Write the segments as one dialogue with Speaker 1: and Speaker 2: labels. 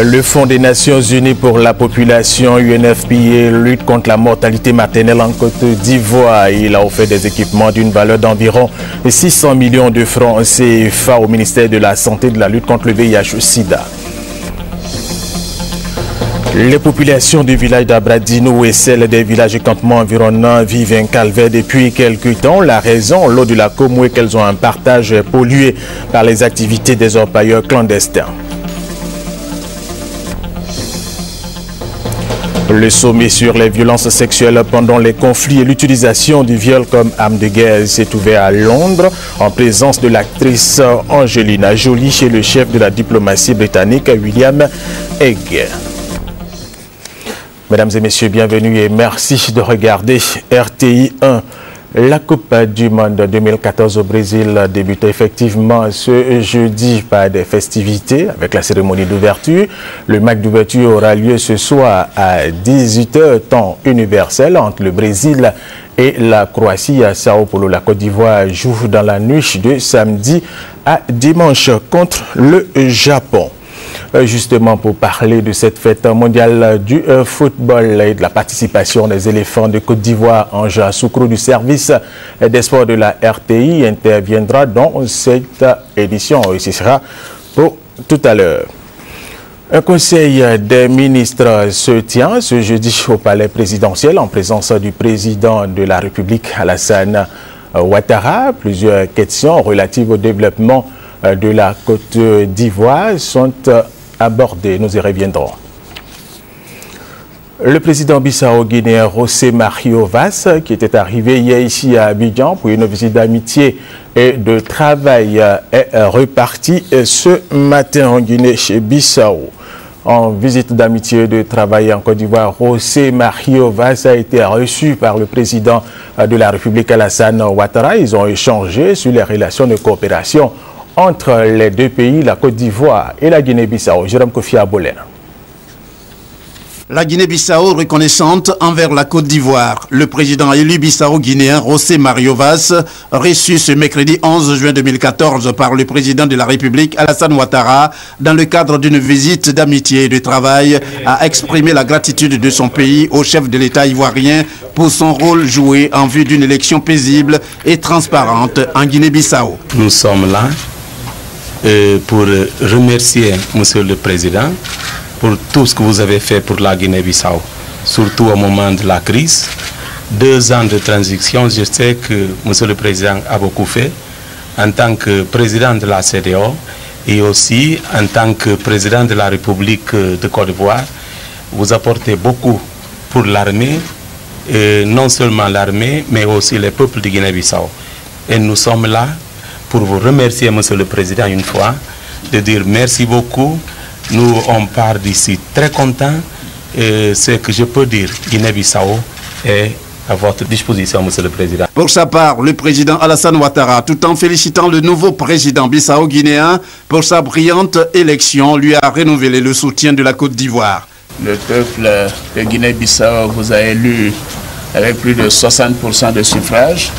Speaker 1: Le Fonds des Nations Unies pour la population, UNFPA, lutte contre la mortalité maternelle en Côte d'Ivoire. Il a offert des équipements d'une valeur d'environ 600 millions de francs CFA au ministère de la Santé et de la lutte contre le VIH-Sida. Les populations du village d'Abradino et celles des villages et campements environnants vivent un calvaire depuis quelques temps. La raison, l'eau de la Comoué, qu'elles ont un partage pollué par les activités des orpailleurs clandestins. Le sommet sur les violences sexuelles pendant les conflits et l'utilisation du viol comme arme de guerre s'est ouvert à Londres en présence de l'actrice Angelina Jolie et le chef de la diplomatie britannique William Hague. Mesdames et messieurs, bienvenue et merci de regarder RTI 1. La Coupe du Monde 2014 au Brésil débute effectivement ce jeudi par des festivités avec la cérémonie d'ouverture. Le match d'ouverture aura lieu ce soir à 18h, temps universel, entre le Brésil et la Croatie à Sao Paulo. La Côte d'Ivoire joue dans la nuit de samedi à dimanche contre le Japon. Justement pour parler de cette fête mondiale du football et de la participation des éléphants de Côte d'Ivoire, Anja Soukro du service des sports de la RTI interviendra dans cette édition et ce sera pour tout à l'heure. Un conseil des ministres se tient ce jeudi au palais présidentiel en présence du président de la République Alassane Ouattara. Plusieurs questions relatives au développement de la Côte d'Ivoire sont abordées. Nous y reviendrons. Le président bissau-guinéen José Mario Vaz, qui était arrivé hier ici à Abidjan pour une visite d'amitié et de travail, est reparti ce matin en Guinée chez Bissau. En visite d'amitié et de travail en Côte d'Ivoire, José Mario Vaz a été reçu par le président de la République Alassane Ouattara. Ils ont échangé sur les relations de coopération entre les deux pays, la Côte d'Ivoire et la Guinée-Bissau. Jérôme Kofi Abolène.
Speaker 2: La Guinée-Bissau reconnaissante envers la Côte d'Ivoire. Le président élu bissau-guinéen José Mario Vaz, reçu ce mercredi 11 juin 2014 par le président de la République Alassane Ouattara dans le cadre d'une visite d'amitié et de travail, a exprimé la gratitude de son pays au chef de l'État ivoirien pour son rôle joué en vue d'une élection paisible et transparente en Guinée-Bissau.
Speaker 3: Nous sommes là pour remercier Monsieur le Président pour tout ce que vous avez fait pour la Guinée-Bissau, surtout au moment de la crise. 2 ans de transition, je sais que Monsieur le Président a beaucoup fait en tant que président de la CEDEAO et aussi en tant que président de la République de Côte d'Ivoire. Vous apportez beaucoup pour l'armée, non seulement l'armée, mais aussi les peuples de Guinée-Bissau. Et nous sommes là pour vous remercier, Monsieur le Président, une fois, de dire merci beaucoup. Nous, on part d'ici très contents. Ce que je peux dire, Guinée-Bissau est à votre disposition, Monsieur le Président.
Speaker 2: Pour sa part, le président Alassane Ouattara, tout en félicitant le nouveau président bissau-guinéen pour sa brillante élection, lui a renouvelé le soutien de la Côte d'Ivoire.
Speaker 4: Le peuple de Guinée-Bissau vous a élu avec plus de 60% de suffrages.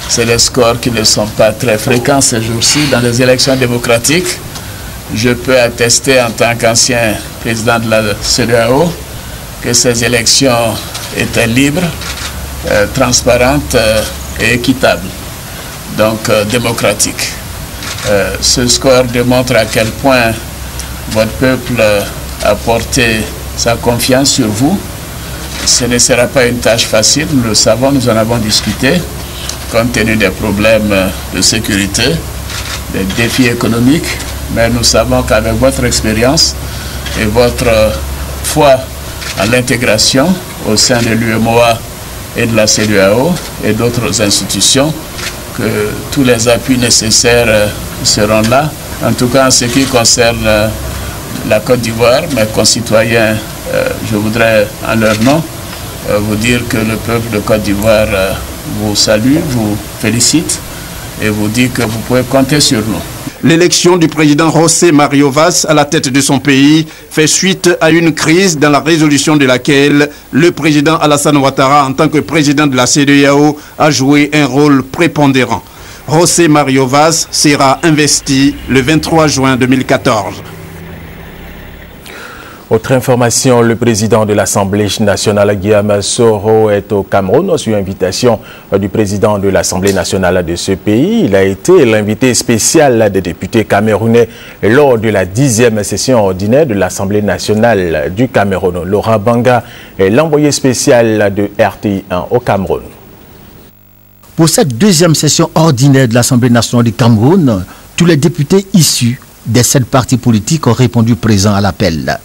Speaker 4: C'est des scores qui ne sont pas très fréquents ces jours-ci dans les élections démocratiques. Je peux attester en tant qu'ancien président de la CEDEAO que ces élections étaient libres, transparentes et équitables, donc démocratiques. Ce score démontre à quel point votre peuple a porté sa confiance sur vous. Ce ne sera pas une tâche facile, nous le savons, nous en avons discuté, compte tenu des problèmes de sécurité, des défis économiques, mais nous savons qu'avec votre expérience et votre foi en l'intégration au sein de l'UEMOA et de la CEDEAO et d'autres institutions, que tous les appuis nécessaires seront là. En tout cas, en ce qui concerne la Côte d'Ivoire, mes concitoyens, je voudrais en leur nom vous dire que le peuple de Côte d'Ivoire vous salue, vous félicite et vous dit que vous pouvez compter sur nous.
Speaker 2: L'élection du président José Mario Vaz à la tête de son pays fait suite à une crise dans la résolution de laquelle le président Alassane Ouattara, en tant que président de la CEDEAO, a joué un rôle prépondérant. José Mario Vaz sera investi le 23 juin 2014.
Speaker 1: Autre information, le président de l'Assemblée nationale, Guillaume Soro, est au Cameroun sur invitation du président de l'Assemblée nationale de ce pays. Il a été l'invité spécial des députés camerounais lors de la 10e session ordinaire de l'Assemblée nationale du Cameroun. Laurent Banga est l'envoyé spécial de RTI1 au Cameroun.
Speaker 5: Pour cette deuxième session ordinaire de l'Assemblée nationale du Cameroun, tous les députés issus des 7 partis politiques ont répondu présents à l'appel.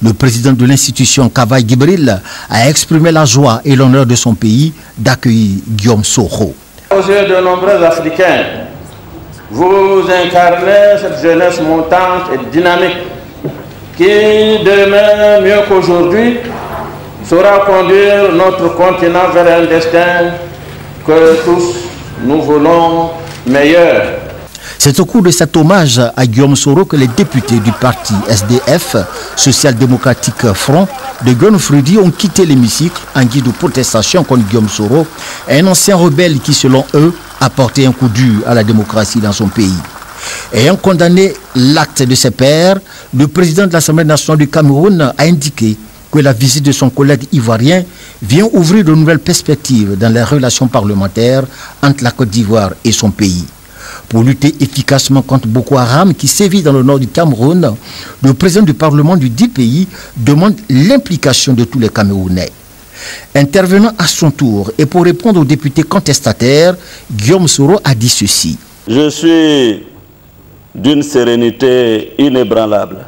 Speaker 5: Le président de l'institution, Kavaï Gibril, a exprimé la joie et l'honneur de son pays d'accueillir Guillaume Soro.
Speaker 6: Aux yeux de nombreux Africains, vous incarnez cette jeunesse montante et dynamique qui, demain, mieux qu'aujourd'hui, saura conduire notre continent vers un destin que tous nous voulons meilleur.
Speaker 5: C'est au cours de cet hommage à Guillaume Soro que les députés du parti SDF, Social-Démocratique Front, de Gonfredi ont quitté l'hémicycle en guise de protestation contre Guillaume Soro, un ancien rebelle qui, selon eux, a porté un coup dur à la démocratie dans son pays. Ayant condamné l'acte de ses pairs, le président de l'Assemblée nationale du Cameroun a indiqué que la visite de son collègue ivoirien vient ouvrir de nouvelles perspectives dans les relations parlementaires entre la Côte d'Ivoire et son pays. Pour lutter efficacement contre Boko Haram qui sévit dans le nord du Cameroun, le président du Parlement du dit pays demande l'implication de tous les Camerounais. Intervenant à son tour et pour répondre aux députés contestataires, Guillaume Soro a dit ceci.
Speaker 6: Je suis d'une sérénité inébranlable.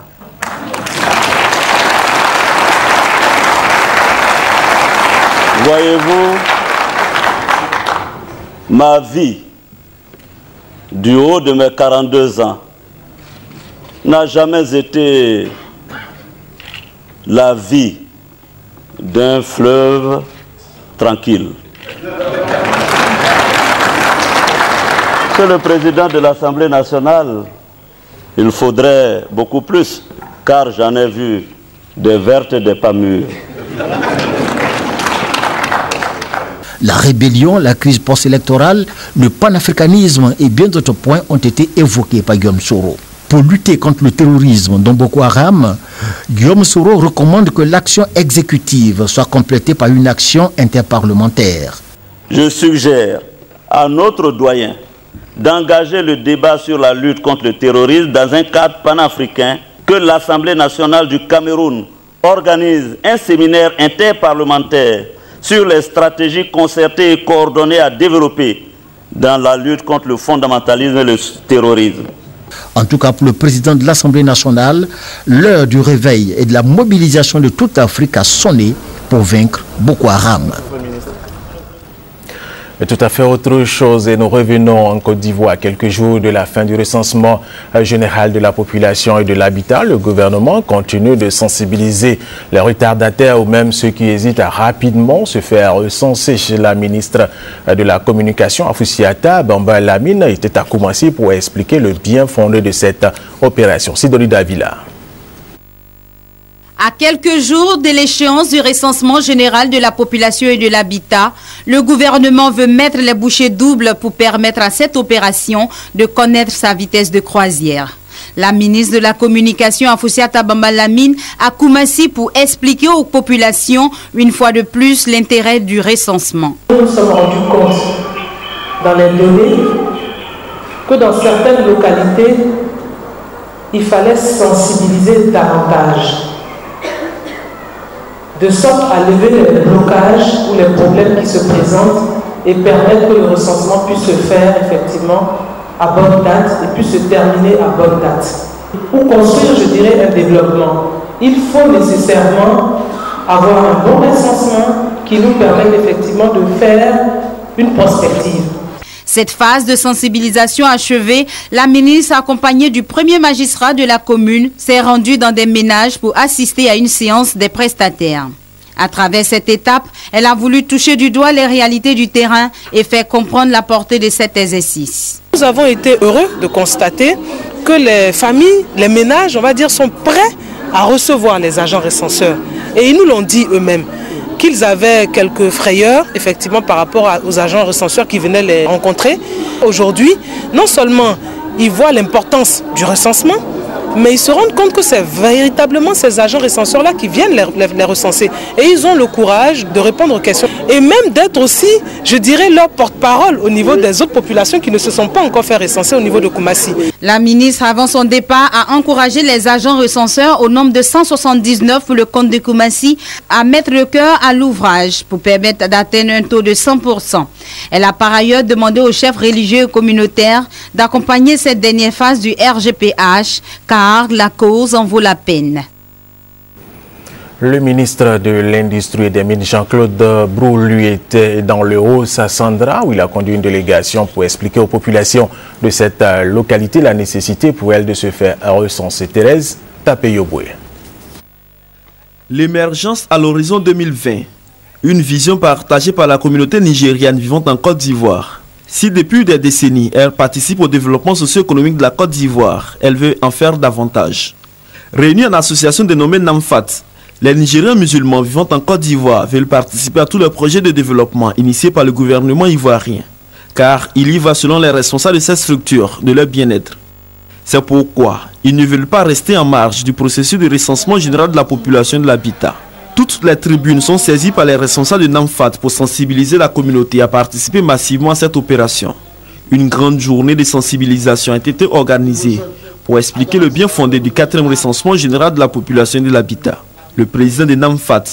Speaker 6: Voyez-vous, ma vie, du haut de mes 42 ans, n'a jamais été la vie d'un fleuve tranquille. Que le président de l'Assemblée nationale, il faudrait beaucoup plus, car j'en ai vu des vertes et des pas mûres.
Speaker 5: La rébellion, la crise post-électorale, le panafricanisme et bien d'autres points ont été évoqués par Guillaume Soro. Pour lutter contre le terrorisme dont Boko Haram, Guillaume Soro recommande que l'action exécutive soit complétée par une action interparlementaire.
Speaker 6: Je suggère à notre doyen d'engager le débat sur la lutte contre le terrorisme dans un cadre panafricain, que l'Assemblée nationale du Cameroun organise un séminaire interparlementaire sur les stratégies concertées et coordonnées à développer dans la lutte contre le fondamentalisme et le terrorisme.
Speaker 5: En tout cas, pour le président de l'Assemblée nationale, l'heure du réveil et de la mobilisation de toute l'Afrique a sonné pour vaincre Boko Haram.
Speaker 1: Et tout à fait autre chose et nous revenons en Côte d'Ivoire à quelques jours de la fin du recensement général de la population et de l'habitat. Le gouvernement continue de sensibiliser les retardataires ou même ceux qui hésitent à rapidement se faire recenser. La ministre de la Communication, Afoussiata Bamba Lamine, était à Koumassi pour expliquer le bien fondé de cette opération. Sidonie Davila.
Speaker 7: À quelques jours de l'échéance du recensement général de la population et de l'habitat, le gouvernement veut mettre les bouchées doubles pour permettre à cette opération de connaître sa vitesse de croisière. La ministre de la Communication, Afoussiata Bamba Lamine, à Koumassi pour expliquer aux populations, une fois de plus, l'intérêt du recensement.
Speaker 8: Nous nous sommes rendus compte dans les données que dans certaines localités, il fallait sensibiliser davantage, de sorte à lever les blocages ou les problèmes qui se présentent et permettre que le recensement puisse se faire effectivement à bonne date et puisse se terminer à bonne date. Pour construire, je dirais, un développement, il faut nécessairement avoir un bon recensement qui nous permette effectivement de faire une prospective.
Speaker 7: Cette phase de sensibilisation achevée, la ministre, accompagnée du premier magistrat de la commune, s'est rendue dans des ménages pour assister à une séance des prestataires. À travers cette étape, elle a voulu toucher du doigt les réalités du terrain et faire comprendre la portée de cet exercice.
Speaker 8: Nous avons été heureux de constater que les familles, les ménages, on va dire, sont prêts à recevoir les agents recenseurs. Et ils nous l'ont dit eux-mêmes, qu'ils avaient quelques frayeurs, effectivement, par rapport aux agents recenseurs qui venaient les rencontrer. Aujourd'hui, non seulement ils voient l'importance du recensement, mais ils se rendent compte que c'est véritablement ces agents recenseurs-là qui viennent les recenser. Et ils ont le courage de répondre aux questions et même d'être aussi, je dirais, leur porte-parole au niveau des autres populations qui ne se sont pas encore fait recenser au niveau de Koumassi.
Speaker 7: La ministre, avant son départ, a encouragé les agents recenseurs au nombre de 179 pour le compte de Koumassi à mettre le cœur à l'ouvrage pour permettre d'atteindre un taux de 100%. Elle a par ailleurs demandé aux chefs religieux et communautaires d'accompagner cette dernière phase du RGPH car la cause en vaut la peine.
Speaker 1: Le ministre de l'Industrie et des Mines, Jean-Claude Brou, lui était dans le Haut-Sassandra où il a conduit une délégation pour expliquer aux populations de cette localité la nécessité pour elle de se faire recenser. Thérèse Tapeyoboué.
Speaker 9: L'émergence à l'horizon 2020, une vision partagée par la communauté nigériane vivant en Côte d'Ivoire. Si depuis des décennies, elle participe au développement socio-économique de la Côte d'Ivoire, elle veut en faire davantage. Réunie en association dénommée NAMFAT, les Nigériens musulmans vivant en Côte d'Ivoire veulent participer à tous les projets de développement initiés par le gouvernement ivoirien, car il y va selon les responsables de cette structure de leur bien-être. C'est pourquoi ils ne veulent pas rester en marge du processus de recensement général de la population et de l'habitat. Toutes les tribunes sont saisies par les responsables de NAMFAT pour sensibiliser la communauté à participer massivement à cette opération. Une grande journée de sensibilisation a été organisée pour expliquer le bien fondé du 4e recensement général de la population et de l'habitat. Le président de NAMFAT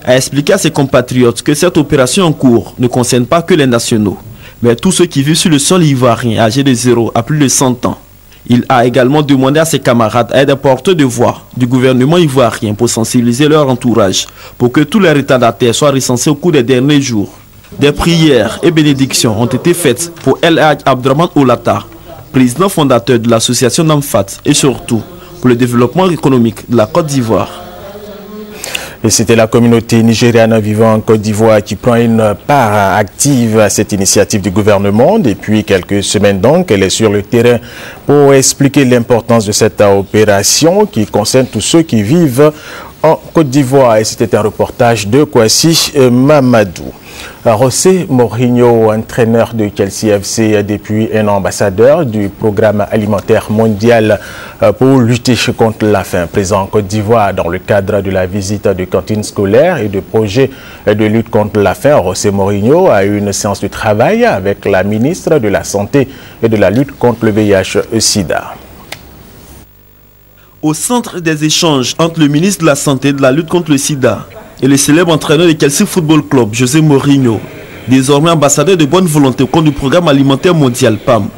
Speaker 9: a expliqué à ses compatriotes que cette opération en cours ne concerne pas que les nationaux, mais tous ceux qui vivent sur le sol ivoirien âgés de 0 à plus de 100 ans. Il a également demandé à ses camarades à être porteurs de voix du gouvernement ivoirien pour sensibiliser leur entourage, pour que tous les retardataires soient recensés au cours des derniers jours. Des prières et bénédictions ont été faites pour El Hadj Abdraman Olata, président fondateur de l'association NAMFAT, et surtout pour le développement économique de la Côte d'Ivoire.
Speaker 1: Et c'était la communauté nigériane vivant en Côte d'Ivoire qui prend une part active à cette initiative du gouvernement. Depuis quelques semaines donc, elle est sur le terrain pour expliquer l'importance de cette opération qui concerne tous ceux qui vivent en Côte d'Ivoire. Et c'était un reportage de Kwasi Mamadou. José Mourinho, entraîneur de Chelsea FC depuis un an, ambassadeur du programme alimentaire mondial pour lutter contre la faim, présent en Côte d'Ivoire dans le cadre de la visite de cantines scolaires et de projets de lutte contre la faim. José Mourinho a eu une séance de travail avec la ministre de la Santé et de la lutte contre le VIH-Sida.
Speaker 9: Au centre des échanges entre le ministre de la Santé et de la lutte contre le sida et le célèbre entraîneur de Chelsea Football Club, José Mourinho, désormais ambassadeur de bonne volonté au compte du programme alimentaire mondial PAM,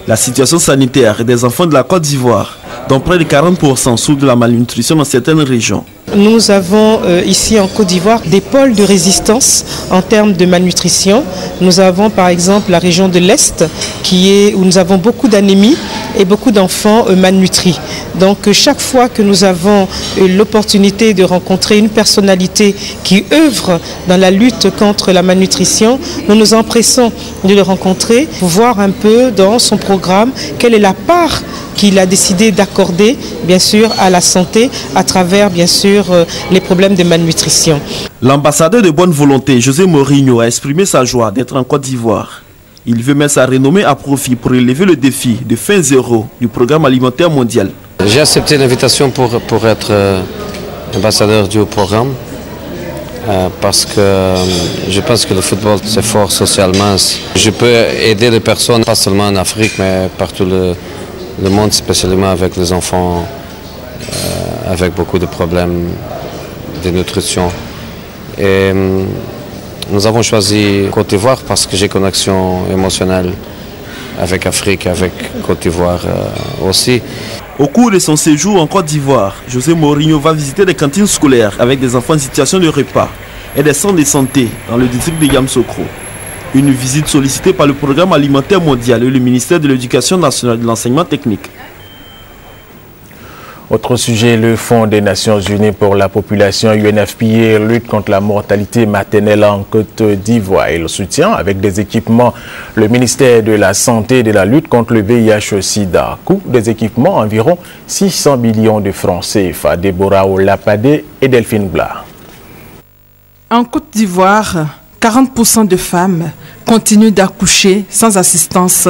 Speaker 9: la situation sanitaire des enfants de la Côte d'Ivoire, dont près de 40% souffrent de la malnutrition dans certaines régions.
Speaker 8: Nous avons ici en Côte d'Ivoire des pôles de résistance en termes de malnutrition. Nous avons par exemple la région de l'Est où nous avons beaucoup d'anémie et beaucoup d'enfants malnutris. Donc chaque fois que nous avons l'opportunité de rencontrer une personnalité qui œuvre dans la lutte contre la malnutrition, nous nous empressons de le rencontrer pour voir un peu dans son programme quelle est la part qu'il a décidé d'accorder, bien sûr, à la santé à travers, bien sûr, les problèmes de malnutrition.
Speaker 9: L'ambassadeur de bonne volonté, José Mourinho, a exprimé sa joie d'être en Côte d'Ivoire. Il veut mettre sa renommée à profit pour relever le défi de faim zéro du programme alimentaire mondial.
Speaker 10: J'ai accepté l'invitation pour être ambassadeur du programme parce que je pense que le football c'est fort socialement. Je peux aider les personnes, pas seulement en Afrique, mais partout le monde, spécialement avec les enfants, avec beaucoup de problèmes de nutrition. Et nous avons choisi Côte d'Ivoire parce que j'ai une connexion émotionnelle avec l'Afrique, avec Côte d'Ivoire aussi.
Speaker 9: Au cours de son séjour en Côte d'Ivoire, José Mourinho va visiter des cantines scolaires avec des enfants en situation de repas et des centres de santé dans le district de Yamoussoukro. Une visite sollicitée par le programme alimentaire mondial et le ministère de l'Éducation nationale et de l'enseignement technique.
Speaker 1: Autre sujet, le Fonds des Nations Unies pour la population UNFPA lutte contre la mortalité maternelle en Côte d'Ivoire et le soutient avec des équipements le ministère de la Santé et de la lutte contre le VIH-Sida. Coût des équipements environ 600 millions de francs CFA. Déborah Olapadé et Delphine Blas.
Speaker 11: En Côte d'Ivoire, 40% de femmes continuent d'accoucher sans assistance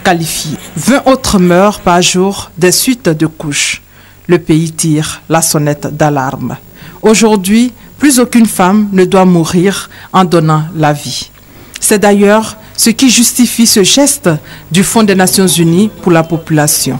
Speaker 11: qualifiée. 20 autres meurent par jour des suites de couches. le pays tire la sonnette d'alarme. Aujourd'hui, plus aucune femme ne doit mourir en donnant la vie. C'est d'ailleurs ce qui justifie ce geste du Fonds des Nations Unies pour la population.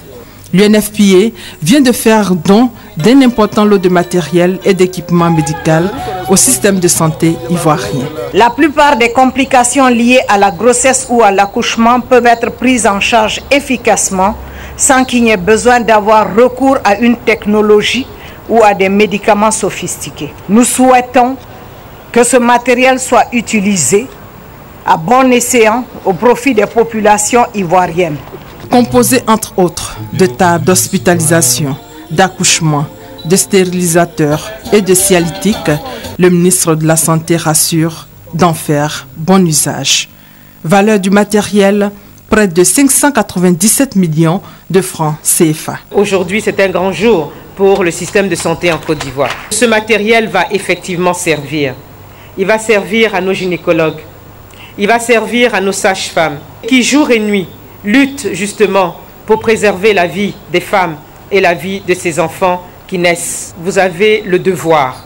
Speaker 11: L'UNFPA vient de faire don d'un important lot de matériel et d'équipements médicaux au système de santé ivoirien.
Speaker 12: La plupart des complications liées à la grossesse ou à l'accouchement peuvent être prises en charge efficacement sans qu'il n'y ait besoin d'avoir recours à une technologie ou à des médicaments sophistiqués. Nous souhaitons que ce matériel soit utilisé à bon escient au profit des populations ivoiriennes.
Speaker 11: Composé entre autres de tables d'hospitalisation, d'accouchement, de stérilisateurs et de cialytiques, le ministre de la Santé rassure d'en faire bon usage. Valeur du matériel, près de 597 millions de francs CFA.
Speaker 13: Aujourd'hui, c'est un grand jour pour le système de santé en Côte d'Ivoire. Ce matériel va effectivement servir. Il va servir à nos gynécologues. Il va servir à nos sages-femmes qui, jour et nuit, luttent justement pour préserver la vie des femmes et la vie de ces enfants qui naissent. Vous avez le devoir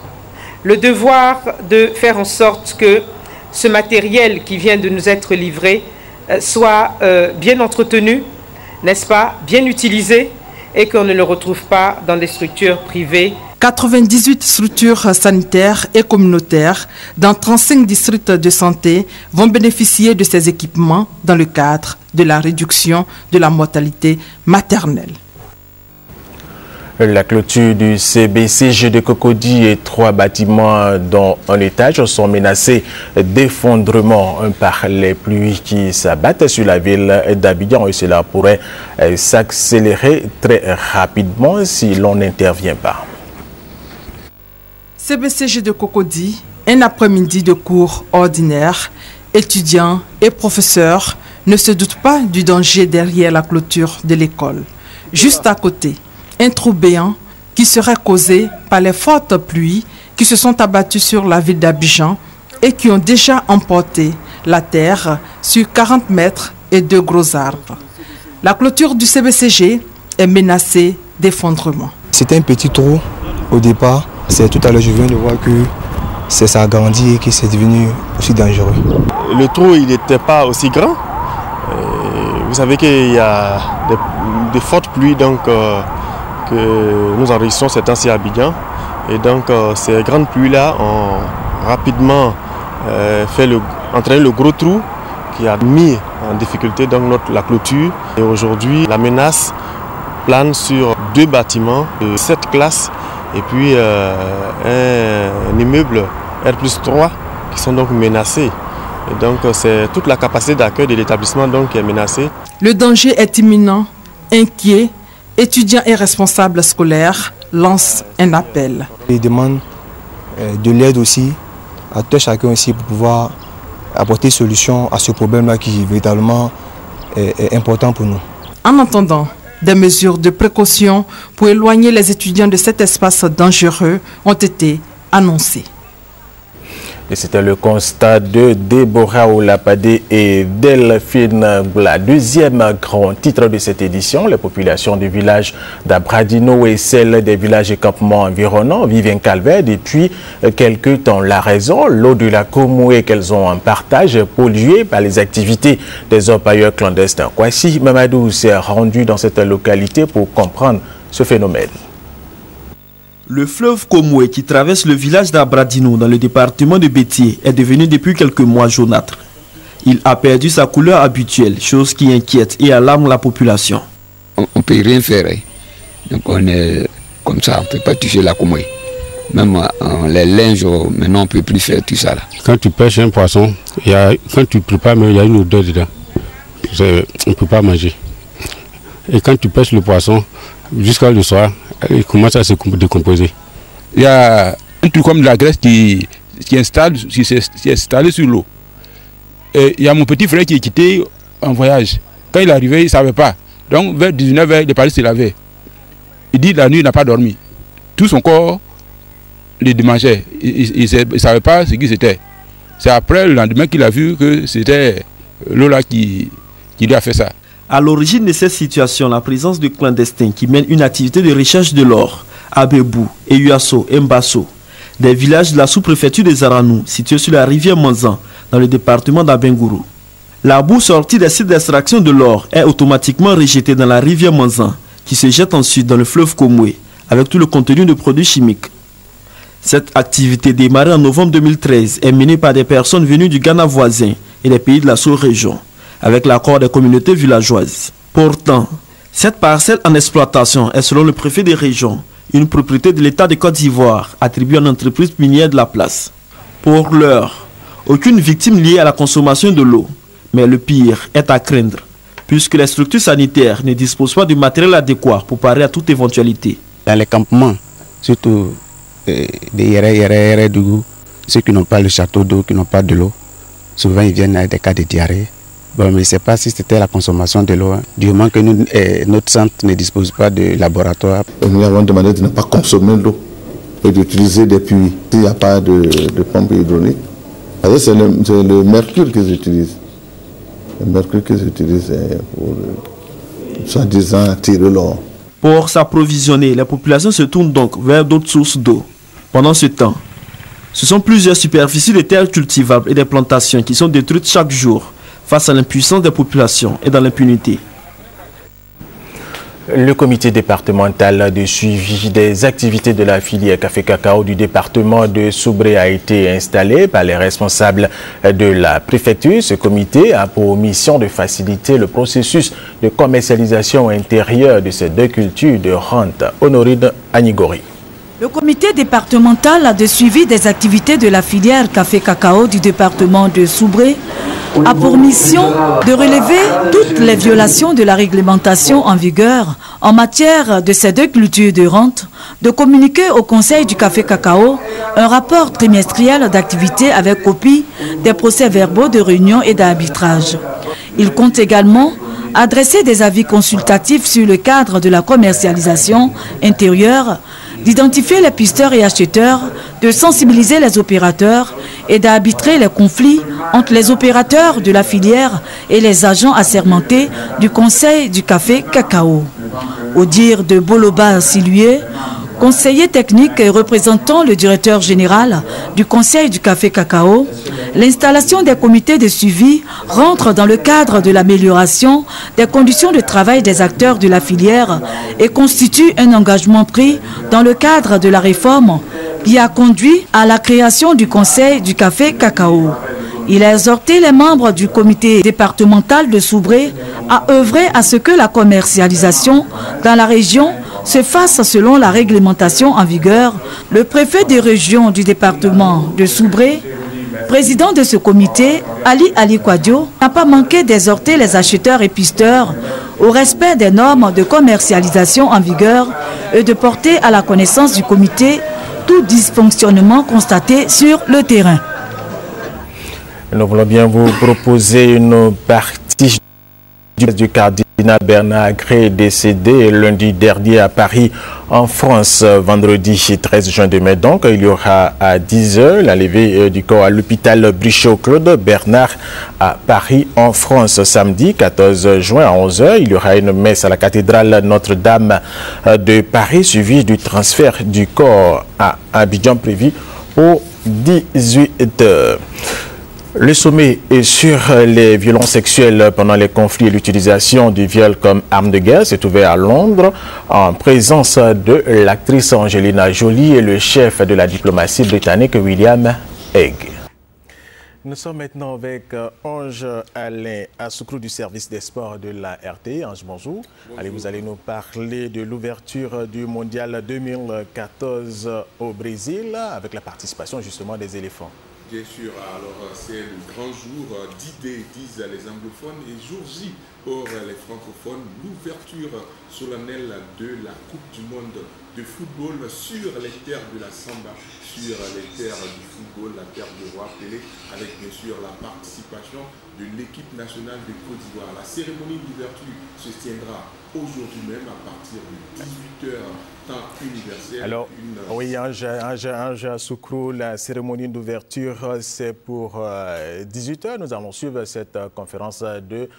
Speaker 13: de faire en sorte que ce matériel qui vient de nous être livré soit bien entretenu, n'est-ce pas, bien utilisé et qu'on ne le retrouve pas dans des structures privées.
Speaker 11: 98 structures sanitaires et communautaires dans 35 districts de santé vont bénéficier de ces équipements dans le cadre de la réduction de la mortalité maternelle.
Speaker 1: La clôture du CBCG de Cocody et 3 bâtiments dont un étage sont menacés d'effondrement par les pluies qui s'abattent sur la ville d'Abidjan et cela pourrait s'accélérer très rapidement si l'on n'intervient pas.
Speaker 11: CBCG de Cocody, un après-midi de cours ordinaire, étudiants et professeurs ne se doutent pas du danger derrière la clôture de l'école. Juste à côté, un trou béant qui serait causé par les fortes pluies qui se sont abattues sur la ville d'Abidjan et qui ont déjà emporté la terre sur 40 mètres et 2 gros arbres. La clôture du CBCG est menacée d'effondrement.
Speaker 14: C'était un petit trou au départ. C'est tout à l'heure, je viens de voir que ça a grandi et que c'est devenu aussi dangereux.
Speaker 15: Le trou, il n'était pas aussi grand. Vous savez qu'il y a des fortes pluies donc, que nous enregistrons ces temps-ci à Abidjan. Et donc ces grandes pluies-là ont rapidement entraîné le gros trou qui a mis en difficulté donc, la clôture. Et aujourd'hui, la menace plane sur 2 bâtiments de 7 classes et puis un immeuble R+3 qui sont donc menacés. Et donc c'est toute la capacité d'accueil de l'établissement donc qui est menacée.
Speaker 11: Le danger est imminent, inquiet. Étudiants et responsables scolaires lancent un appel.
Speaker 14: Ils demandent de l'aide aussi à tout chacun aussi pour pouvoir apporter solution à ce problème-là qui véritablement est important pour nous.
Speaker 11: En attendant, des mesures de précaution pour éloigner les étudiants de cet espace dangereux ont été annoncées.
Speaker 1: Et c'était le constat de Déborah Olapadé et Delphine Bla. Deuxième grand titre de cette édition, les populations du village d'Abradino et celles des villages et campements environnants vivent un calvaire depuis quelque temps. La raison, l'eau de la Komoué qu'elles ont en partage est polluée par les activités des orpailleurs clandestins. Kwasi Mamadou s'est rendu dans cette localité pour comprendre ce phénomène.
Speaker 9: Le fleuve Komoué qui traverse le village d'Abradino dans le département de Bétier est devenu depuis quelques mois jaunâtre. Il a perdu sa couleur habituelle, chose qui inquiète et alarme la population.
Speaker 16: On ne peut rien faire. Donc on est comme ça, on ne peut pas toucher la Komoué. Même les linges, maintenant on ne peut plus faire tout ça. Là.
Speaker 17: Quand tu pêches un poisson, quand tu prépares, il y a une odeur dedans. On ne peut pas manger. Et quand tu pêches le poisson, jusqu'à le soir, il commence à se décomposer.
Speaker 18: Il y a un truc comme de la graisse qui s'est installé sur l'eau. Et il y a mon petit frère qui est quitté en voyage. Quand il est arrivé, il ne savait pas. Donc vers 19h, il est parti se laver. Il dit la nuit, il n'a pas dormi. Tout son corps le démangeait. Il ne savait pas ce qui c'était. C'est après le lendemain qu'il a vu que c'était l'eau là qui lui a fait ça.
Speaker 9: À l'origine de cette situation, la présence de clandestins qui mènent une activité de recherche de l'or à Bébou, Eyuasso et Mbasso, des villages de la sous-préfecture des Aranou, situés sur la rivière Manzan, dans le département d'Abengourou. La boue sortie des sites d'extraction de l'or est automatiquement rejetée dans la rivière Manzan, qui se jette ensuite dans le fleuve Komoué, avec tout le contenu de produits chimiques. Cette activité démarrée en novembre 2013 est menée par des personnes venues du Ghana voisin et des pays de la sous-région, avec l'accord des communautés villageoises. Pourtant, cette parcelle en exploitation est, selon le préfet des régions, une propriété de l'État de Côte d'Ivoire attribuée à une entreprise minière de la place. Pour l'heure, aucune victime liée à la consommation de l'eau, mais le pire est à craindre, puisque les structures sanitaires ne disposent pas du matériel adéquat pour parer à toute éventualité.
Speaker 19: Dans les campements, surtout des Yéré Dougou, ceux qui n'ont pas le château d'eau, qui n'ont pas de l'eau, souvent ils viennent avec des cas de diarrhée. Bon, mais je ne sais pas si c'était la consommation de l'eau, du moment que notre centre ne dispose pas de laboratoire.
Speaker 20: Nous avons demandé de ne pas consommer l'eau et d'utiliser des puits s'il n'y a pas de pompe hydraulique. C'est le mercure qu'ils utilisent. Le mercure qu'ils utilisent pour, soi-disant, attirer l'or.
Speaker 9: Pour s'approvisionner, les populations se tournent donc vers d'autres sources d'eau. Pendant ce temps, ce sont plusieurs superficies de terres cultivables et des plantations qui sont détruites chaque jour face à l'impuissance des populations et dans l'impunité.
Speaker 1: Le comité départemental de suivi des activités de la filière café-cacao du département de Soubré a été installé par les responsables de la préfecture. Ce comité a pour mission de faciliter le processus de commercialisation intérieure de ces deux cultures de rente. Honorine Anigori.
Speaker 21: Le comité départemental de suivi des activités de la filière café-cacao du département de Soubré a pour mission de relever toutes les violations de la réglementation en vigueur en matière de ces deux cultures de rente, de communiquer au Conseil du café-cacao un rapport trimestriel d'activité avec copie des procès-verbaux de réunion et d'arbitrage. Il compte également adresser des avis consultatifs sur le cadre de la commercialisation intérieure, d'identifier les pisteurs et acheteurs, de sensibiliser les opérateurs et d'arbitrer les conflits entre les opérateurs de la filière et les agents assermentés du Conseil du café-cacao. Au dire de Boloba Silué, conseiller technique et représentant le directeur général du Conseil du café-cacao, l'installation des comités de suivi rentre dans le cadre de l'amélioration des conditions de travail des acteurs de la filière et constitue un engagement pris dans le cadre de la réforme qui a conduit à la création du Conseil du café-cacao. Il a exhorté les membres du comité départemental de Soubré à œuvrer à ce que la commercialisation dans la région se fasse selon la réglementation en vigueur. Le préfet des régions du département de Soubré, président de ce comité, Ali Kwadio, n'a pas manqué d'exhorter les acheteurs et pisteurs au respect des normes de commercialisation en vigueur et de porter à la connaissance du comité tout dysfonctionnement constaté sur le terrain.
Speaker 1: Nous voulons bien vous proposer une partie du cardinal Bernard Agré, décédé lundi dernier à Paris en France. Vendredi 13 juin de mai, donc il y aura à 10h la levée du corps à l'hôpital Brichot-Claude Bernard à Paris en France. Samedi 14 juin à 11h, il y aura une messe à la cathédrale Notre-Dame de Paris, suivie du transfert du corps à Abidjan prévu pour 18h. Le sommet est sur les violences sexuelles pendant les conflits et l'utilisation du viol comme arme de guerre s'est ouvert à Londres en présence de l'actrice Angelina Jolie et le chef de la diplomatie britannique William Hague. Nous sommes maintenant avec Ange Alain Assoukrou du service des sports de la RTI. Ange, bonjour. Allez, vous allez nous parler de l'ouverture du mondial 2014 au Brésil avec la participation justement des éléphants.
Speaker 22: Bien sûr, alors c'est le grand jour d'idées, disent les anglophones, et jour J pour les francophones, l'ouverture solennelle de la Coupe du Monde de football sur les terres de la Samba, sur les terres du football, la terre de Roi Pelé, avec bien sûr la participation de l'équipe nationale de Côte d'Ivoire. La cérémonie d'ouverture se tiendra aujourd'hui même à partir de 18h, temps universel.
Speaker 1: Alors, oui, Ange Soukrou, la cérémonie d'ouverture, c'est pour 18h. Nous allons suivre cette conférence de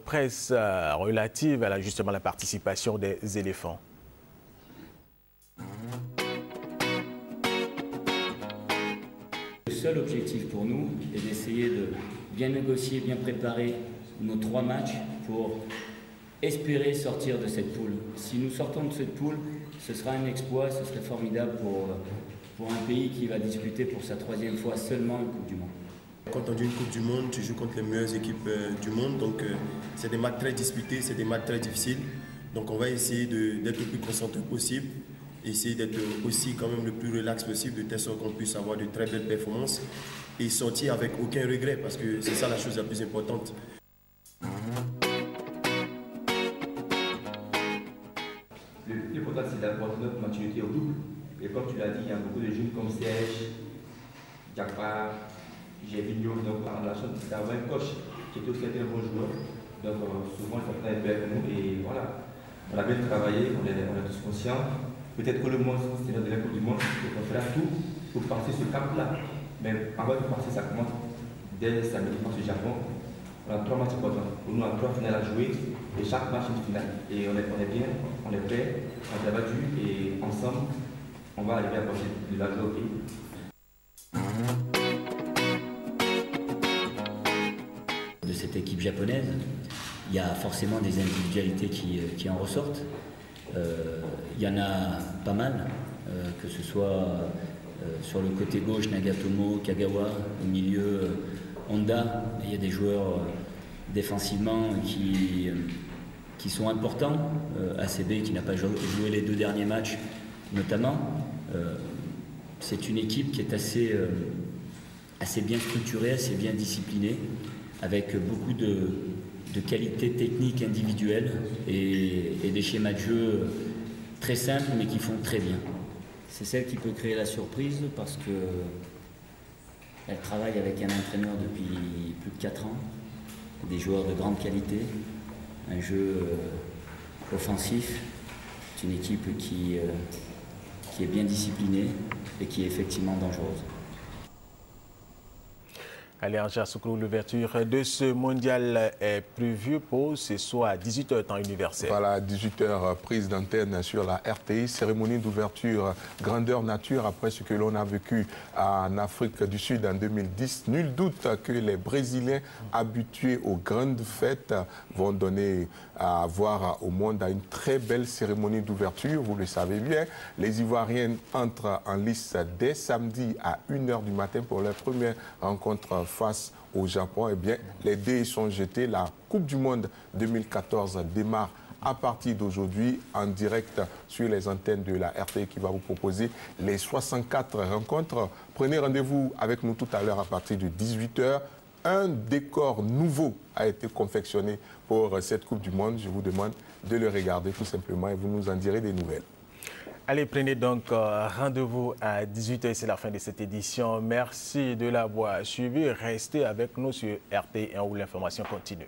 Speaker 1: presse relative à justement la participation des éléphants.
Speaker 3: Le seul objectif pour nous est d'essayer de bien négocier, bien préparer nos 3 matchs pour espérer sortir de cette poule. Si nous sortons de cette poule, ce sera un exploit, ce serait formidable pour un pays qui va disputer pour sa 3e fois seulement une Coupe du Monde.
Speaker 4: Quand on dit une Coupe du Monde, tu joues contre les meilleures équipes du monde, donc c'est des matchs très disputés, c'est des matchs très difficiles. Donc on va essayer d'être le plus concentré possible, essayer d'être aussi quand même le plus relax possible, de telle sorte qu'on puisse avoir de très belles performances et sortir avec aucun regret, parce que c'est ça la chose la plus importante.
Speaker 23: Le plus important, c'est d'avoir notre maturité au double. Et comme tu l'as dit, il y a beaucoup de jeunes comme Serge, Diakpa, Gervinho. Donc on a la chance d'avoir un coach qui est aussi un bon joueur. Donc souvent, il faut faire un peu avec nous. Et voilà, on a bien travaillé, on est tous conscients. Peut-être que le monde, c'est dans la Coupe du Monde, on fera tout pour passer ce cap-là. Mais avant de passer, ça commence dès samedi contre le Japon. On a 3 matchs importants. Pour nous, on a 3 finales à jouer et chaque match est une finale. Et on est bien, on est prêt, on est battu et ensemble, on va arriver à passer de la joie au pays.
Speaker 3: De cette équipe japonaise, il y a forcément des individualités qui en ressortent. Il y en a pas mal, que ce soit sur le côté gauche, Nagatomo, Kagawa, au milieu, Honda. Il y a des joueurs défensivement qui sont importants. ACB qui n'a pas joué les 2 derniers matchs, notamment. C'est une équipe qui est assez bien structurée, assez bien disciplinée, avec beaucoup de qualités techniques individuelles et des schémas de jeu très simples mais qui font très bien. C'est celle qui peut créer la surprise parce qu'elle travaille avec un entraîneur depuis plus de 4 ans, des joueurs de grande qualité, un jeu offensif. C'est une équipe qui est bien disciplinée et qui est effectivement dangereuse.
Speaker 1: Allez, Ange Soukrou, l'ouverture de ce mondial est prévue pour ce soir à 18h temps universel.
Speaker 22: Voilà, 18h, prise d'antenne sur la RTI, cérémonie d'ouverture grandeur nature après ce que l'on a vécu en Afrique du Sud en 2010. Nul doute que les Brésiliens habitués aux grandes fêtes vont donner à voir au monde à une très belle cérémonie d'ouverture. Vous le savez bien, les Ivoiriens entrent en lice dès samedi à 1h du matin pour leur première rencontre face au Japon. Eh bien, les dés sont jetés. La Coupe du Monde 2014 démarre à partir d'aujourd'hui en direct sur les antennes de la RTI qui va vous proposer les 64 rencontres. Prenez rendez-vous avec nous tout à l'heure à partir de 18h. Un décor nouveau a été confectionné pour cette Coupe du Monde. Je vous demande de le regarder tout simplement et vous nous en direz des nouvelles.
Speaker 1: Allez, prenez donc rendez-vous à 18h, c'est la fin de cette édition. Merci de l'avoir suivi. Restez avec nous sur RT1 où l'information continue.